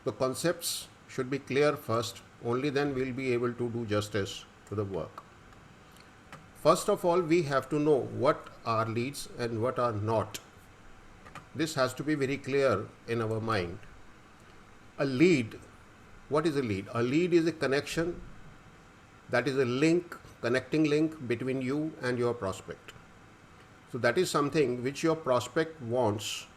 The concepts should be clear first, only then we'll be able to do justice to the work. First of all, we have to know what are leads and what are not. This has to be very clear in our mind. A lead, what is a lead? A lead is a connection, that is a link, connecting link between you and your prospect. So that is something which your prospect wants.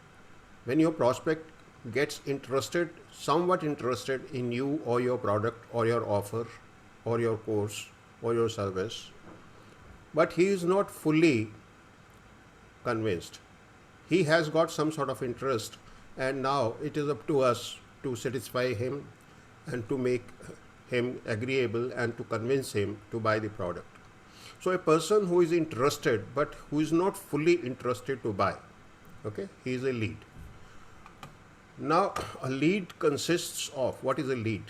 When your prospect gets interested, somewhat interested in you or your product or your offer or your course or your service, but he is not fully convinced. He has got some sort of interest, and now it is up to us to satisfy him and to make him agreeable and to convince him to buy the product. So a person who is interested but who is not fully interested to buy, okay, he is a lead. Now a lead consists of, what is a lead?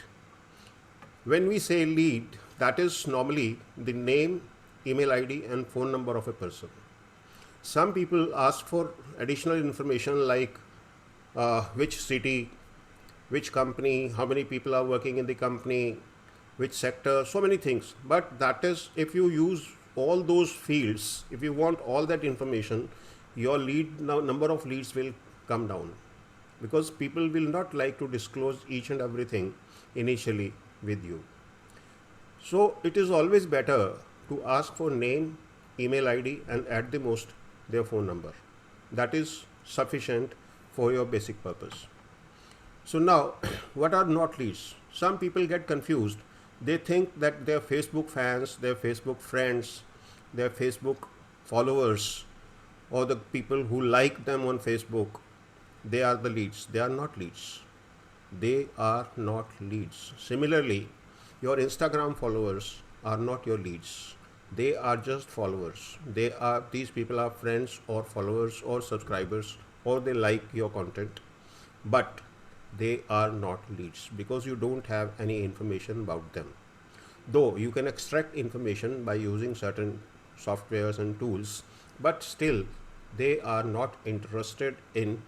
When we say lead, that is normally the name, email ID and phone number of a person. Some people ask for additional information like which city, which company, how many people are working in the company, which sector, so many things. But that is, if you use all those fields, if you want all that information, your lead number of leads will come down, because people will not like to disclose each and everything initially with you. So it is always better to ask for name, email ID and at the most their phone number. That is sufficient for your basic purpose. So now, what are not leads? Some people get confused. They think that their Facebook fans, their Facebook friends, their Facebook followers, or the people who like them on Facebook, they are the leads. They are not leads. They are not leads. Similarly, your Instagram followers are not your leads. They are just followers. These people are friends or followers or subscribers, or they like your content, but they are not leads because you don't have any information about them. Though you can extract information by using certain softwares and tools, but still they are not interested in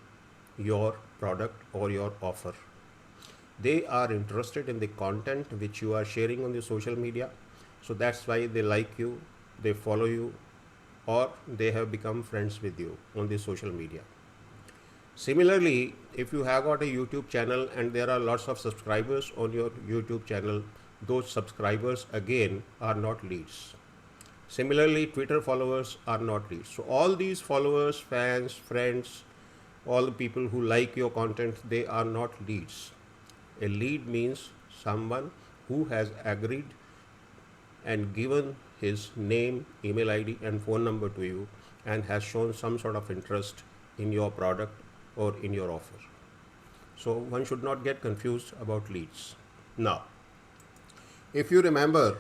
your product or your offer. They are interested in the content which you are sharing on the social media. So that's why they like you, they follow you, or they have become friends with you on the social media. Similarly, if you have got a YouTube channel and there are lots of subscribers on your YouTube channel, those subscribers again are not leads. Similarly, Twitter followers are not leads. So all these followers, fans, friends, all the people who like your content, they are not leads. A lead means someone who has agreed and given his name, email ID and phone number to you and has shown some sort of interest in your product or in your offer. So one should not get confused about leads. Now, if you remember,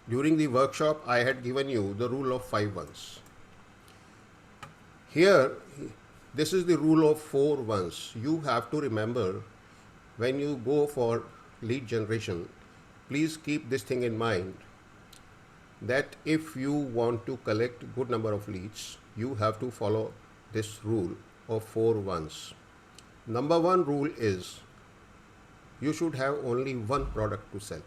during the workshop I had given you the rule of 5 ones. Here, this is the rule of 4 ones. You have to remember when you go for lead generation, please keep this thing in mind, that if you want to collect good number of leads, you have to follow this rule of 4 ones. Number 1 rule is you should have only one product to sell.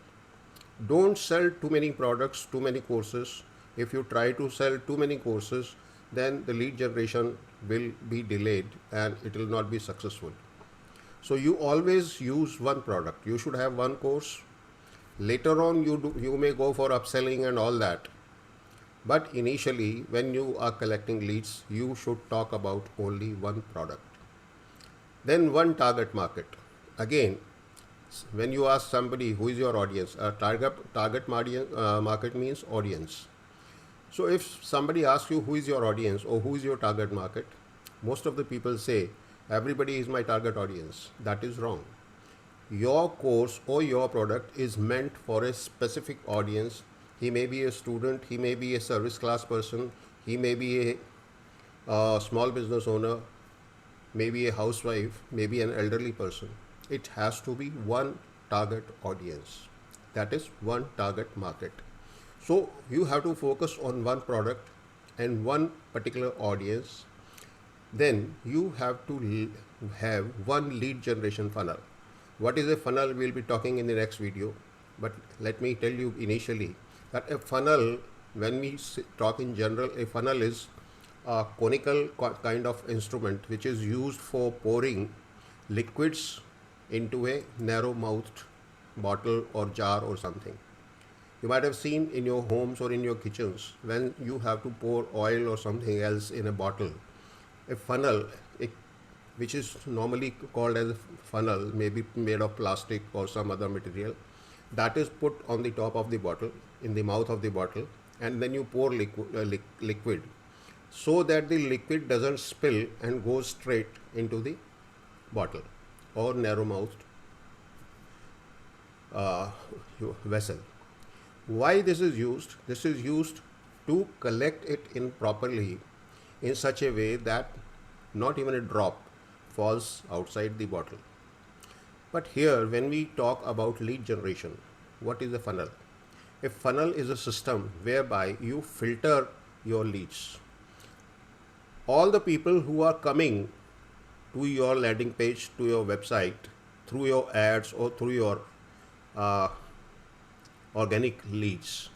Don't sell too many products, too many courses. If you try to sell too many courses, then the lead generation will be delayed and it will not be successful. So you always use one product. You should have one course. Later on, you may go for upselling and all that. But initially, when you are collecting leads, you should talk about only one product. Then one target market. Again, when you ask somebody who is your audience, target market means audience. So if somebody asks you who is your audience or who is your target market, most of the people say everybody is my target audience. That is wrong. Your course or your product is meant for a specific audience. He may be a student, he may be a service class person, he may be a small business owner, maybe a housewife, maybe an elderly person. It has to be one target audience. That is one target market. So you have to focus on one product and one particular audience. Then you have to have one lead generation funnel. What is a funnel? We'll be talking in the next video. But let me tell you initially that a funnel, when we talk in general, a funnel is a conical kind of instrument which is used for pouring liquids into a narrow mouthed bottle or jar or something. You might have seen in your homes or in your kitchens when you have to pour oil or something else in a bottle. A funnel, which is normally called as a funnel, may be made of plastic or some other material, that is put on the top of the bottle, in the mouth of the bottle, and then you pour liquid so that the liquid doesn't spill and goes straight into the bottle or narrow mouthed vessel. Why this is used? This is used to collect it in properly in such a way that not even a drop falls outside the bottle. But here, when we talk about lead generation, what is a funnel? A funnel is a system whereby you filter your leads. All the people who are coming to your landing page, to your website, through your ads or through your organic leads,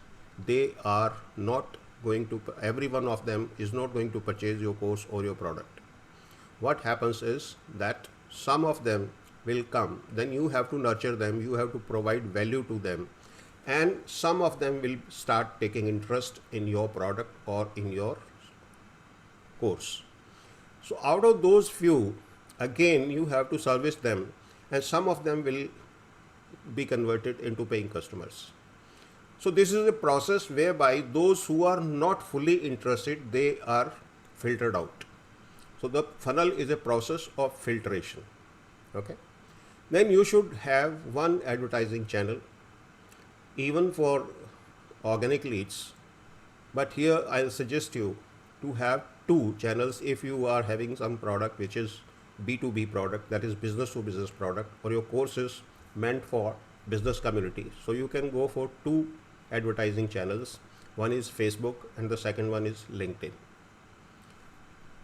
they are not going to, every one of them is not going to purchase your course or your product. What happens is that some of them will come, then you have to nurture them, you have to provide value to them, and some of them will start taking interest in your product or in your course. So out of those few, again you have to service them, and some of them will be converted into paying customers. So this is a process whereby those who are not fully interested, they are filtered out. So the funnel is a process of filtration. Okay. Then you should have one advertising channel, even for organic leads. But here I'll suggest you to have two channels if you are having some product which is B2B product, that is business to business product, or your course is meant for business community. So you can go for two advertising channels. One is Facebook and the second one is LinkedIn.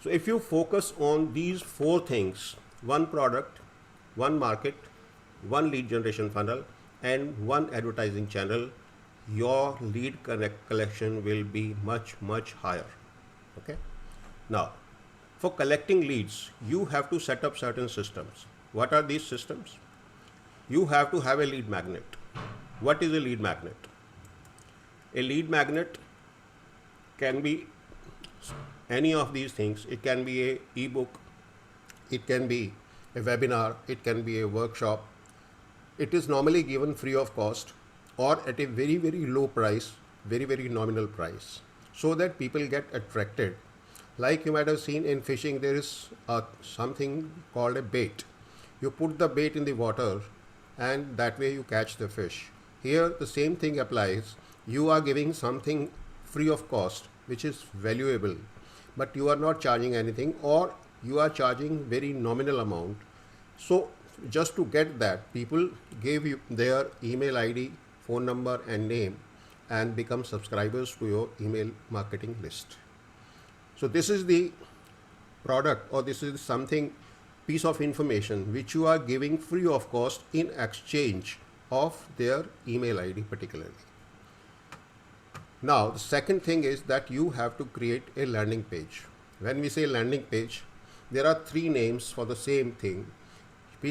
So if you focus on these four things, one product, one market, one lead generation funnel, and one advertising channel, your lead collection will be much higher. Okay. Now, for collecting leads, you have to set up certain systems. What are these systems? You have to have a lead magnet. What is a lead magnet? A lead magnet can be any of these things. It can be a ebook, it can be a webinar, it can be a workshop. It is normally given free of cost or at a very low price, very nominal price, so that people get attracted. Like you might have seen in fishing, there is something called a bait. You put the bait in the water and that way you catch the fish. Here the same thing applies. You are giving something free of cost which is valuable, but you are not charging anything, or you are charging very nominal amount. So just to get that, people gave you their email ID, phone number and name and become subscribers to your email marketing list. So this is the product, or this is something, piece of information which you are giving free of cost in exchange of their email ID particularly. Now the second thing is that you have to create a landing page. When we say landing page, there are three names for the same thing.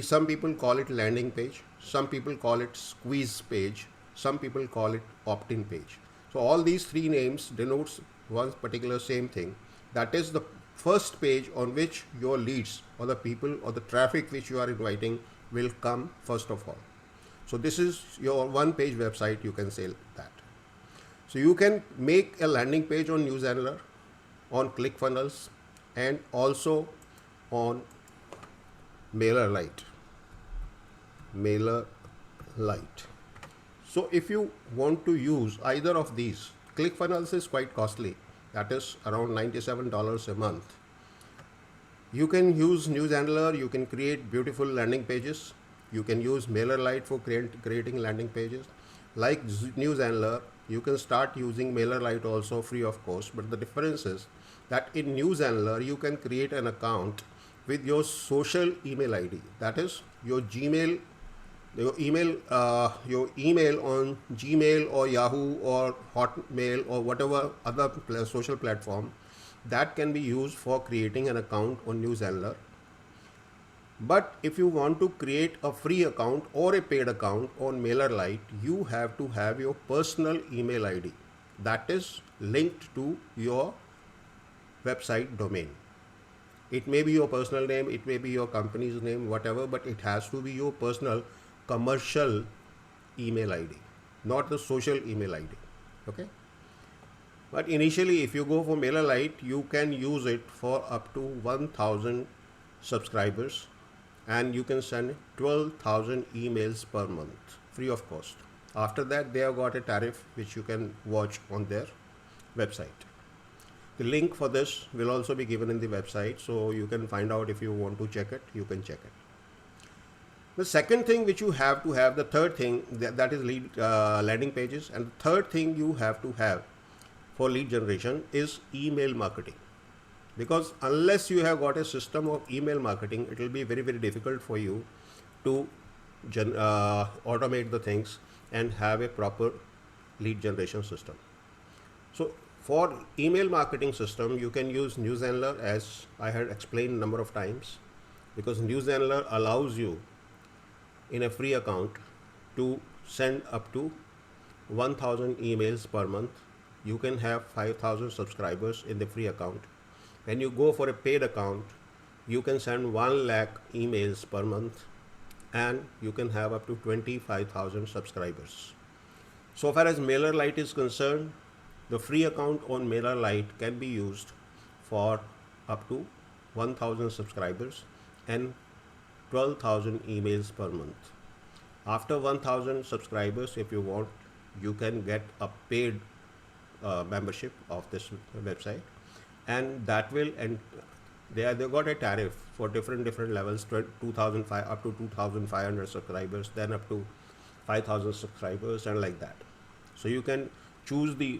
Some people call it landing page, some people call it squeeze page, some people call it opt-in page. So all these three names denotes one particular same thing. That is the first page on which your leads or the people or the traffic which you are inviting will come first of all. So this is your one page website, you can say that. So you can make a landing page on Newsandler, on ClickFunnels, and also on MailerLite. So if you want to use either of these, ClickFunnels is quite costly. That is around $97 a month. You can use Newsandler, you can create beautiful landing pages. You can use MailerLite for creating landing pages. Like Newsandler, you can start using MailerLite also free of cost, but the difference is that in Newsandler, you can create an account with your social email ID. That is your Gmail your email on Gmail or Yahoo or Hotmail or whatever other social platform, that can be used for creating an account on NewsAndler. But if you want to create a free account or a paid account on MailerLite, you have to have your personal email ID that is linked to your website domain. It may be your personal name, it may be your company's name, whatever, but it has to be your personal commercial email ID, not the social email ID. Okay. But initially, if you go for MailerLite, you can use it for up to 1000 subscribers and you can send 12,000 emails per month free of cost. After that, they have got a tariff which you can watch on their website. The link for this will also be given in the website, so you can find out if you want to check it, you can check it. The second thing which you have to have, the third thing, that is landing pages, and the third thing you have to have for lead generation is email marketing. Because unless you have got a system of email marketing, it will be very, very difficult for you to automate the things and have a proper lead generation system. So for email marketing system, you can use NewsAndler, as I had explained a number of times, because NewsAndler allows you in a free account to send up to 1000 emails per month. You can have 5000 subscribers in the free account. When you go for a paid account, you can send 1 lakh emails per month and you can have up to 25,000 subscribers. So far as MailerLite is concerned, the free account on MailerLite can be used for up to 1000 subscribers and 12,000 emails per month. After 1000 subscribers, if you want, you can get a paid membership of this website, and that will, and they got a tariff for different levels, 2005 up to 2500 subscribers, then up to 5000 subscribers, and like that. So you can choose the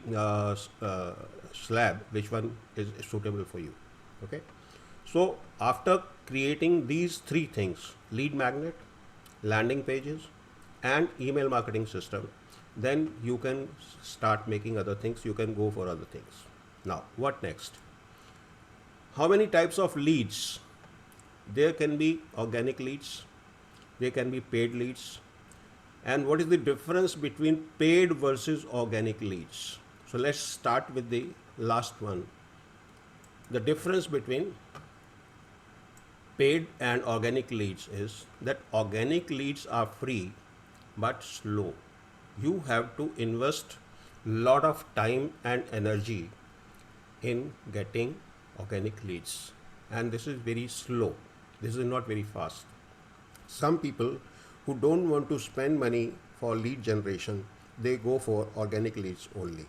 slab which one is suitable for you. Okay. So after creating these three things, lead magnet, landing pages, and email marketing system, then you can start making other things. You can go for other things. Now, what next? How many types of leads? There can be organic leads, there can be paid leads, and what is the difference between paid versus organic leads? So let's start with the last one. The difference between paid and organic leads is that organic leads are free but slow. You have to invest a lot of time and energy in getting organic leads, and this is very slow. This is not very fast. Some people who don't want to spend money for lead generation, they go for organic leads only.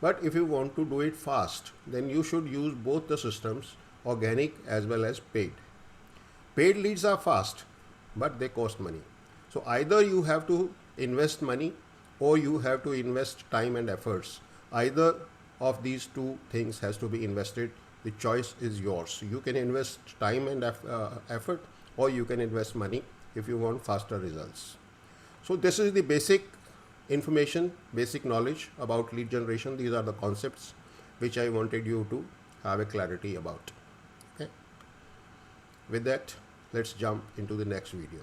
But if you want to do it fast, then you should use both the systems, organic as well as paid. Paid leads are fast, but they cost money. So either you have to invest money or you have to invest time and efforts. Either of these two things has to be invested. The choice is yours. You can invest time and effort, or you can invest money if you want faster results. So this is the basic information, basic knowledge about lead generation. These are the concepts which I wanted you to have a clarity about. Okay. With that, let's jump into the next video.